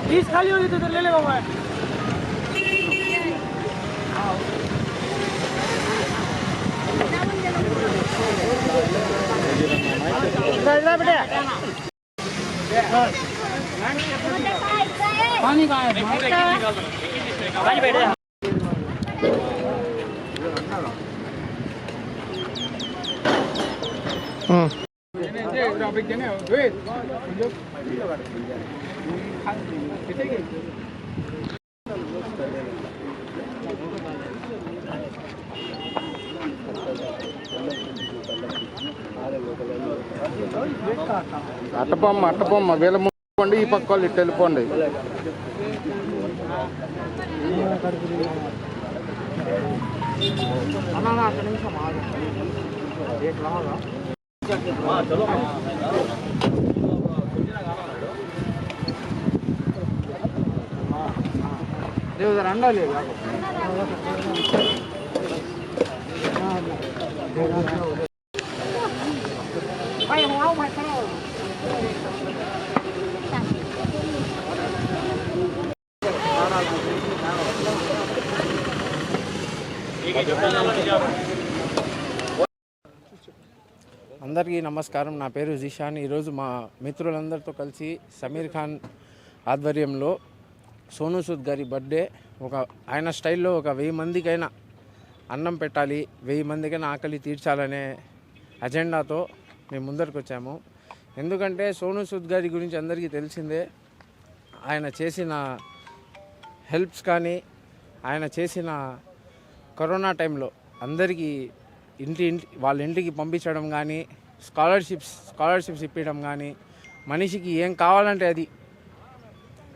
बीस खाली होगी तो ले ले बाबा पानी कहाँ है पानी बैठे అట్టపొమ్మ వీళ్ళ ముందు ఈ పక్క వాళ్ళు ఇటు వెళ్ళిపోండి. अंडा ले అందరికీ నమస్కారం. నా పేరు జిషాన్. ఈరోజు మా మిత్రులందరితో కలిసి సమీర్ ఖాన్ ఆధ్వర్యంలో సోనూ సూద్ గారి బర్త్డే ఆయన స్టైల్లో ఒక 1000 మందికైనా అన్నం పెట్టాలి, 1000 మందికైనా ఆకలి తీర్చాలనే అజెండాతో మేము ముందరికి వచ్చాము. ఎందుకంటే సోనూ సూద్ గారి గురించి అందరికీ తెలిసిందే. ఆయన చేసిన హెల్ప్స్ కానీ, ఆయన చేసిన కరోనా టైంలో అందరికీ వాళ్ళ ఇంటికి పంపించడం కానీ, స్కాలర్షిప్స్ ఇప్పించడం కానీ, మనిషికి ఏం కావాలంటే అది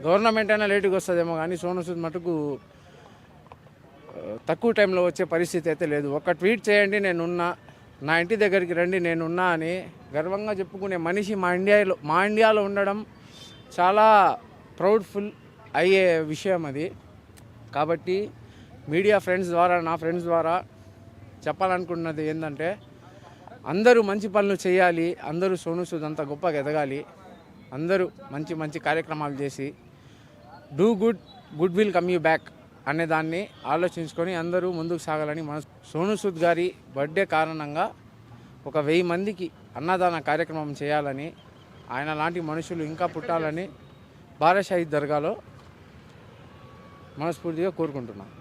గవర్నమెంట్ అయినా లేటుగా వస్తుందేమో కానీ సోనూ సూద్ మటుకు తక్కువ టైంలో వచ్చే పరిస్థితి అయితే లేదు. ఒక ట్వీట్ చేయండి నేనున్నా, నా ఇంటి దగ్గరికి రండి నేనున్నా అని గర్వంగా చెప్పుకునే మనిషి మా ఇండియాలో ఉండడం చాలా ప్రౌడ్ఫుల్ అయ్యే విషయం అది. కాబట్టి మీడియా ఫ్రెండ్స్ ద్వారా, నా ఫ్రెండ్స్ ద్వారా చెప్పాలనుకున్నది ఏంటంటే, అందరూ మంచి పనులు చేయాలి, అందరూ సోనూ సూద్ అంత గొప్పగా ఎదగాలి, అందరూ మంచి మంచి కార్యక్రమాలు చేసి do good will come you back అనే దాన్ని ఆలోచించుకొని అందరూ ముందుకు సాగాలని సోనూ సూద్ గారి బర్త్డే కారణంగా ఒక 1000 మందికి అన్నదాన కార్యక్రమం చేయాలని, ఆయన లాంటి మనుషులు ఇంకా పుట్టాలని బారా షహీద్ దర్గాలో మనస్ఫూర్తిగా కోరుకుంటున్నాను.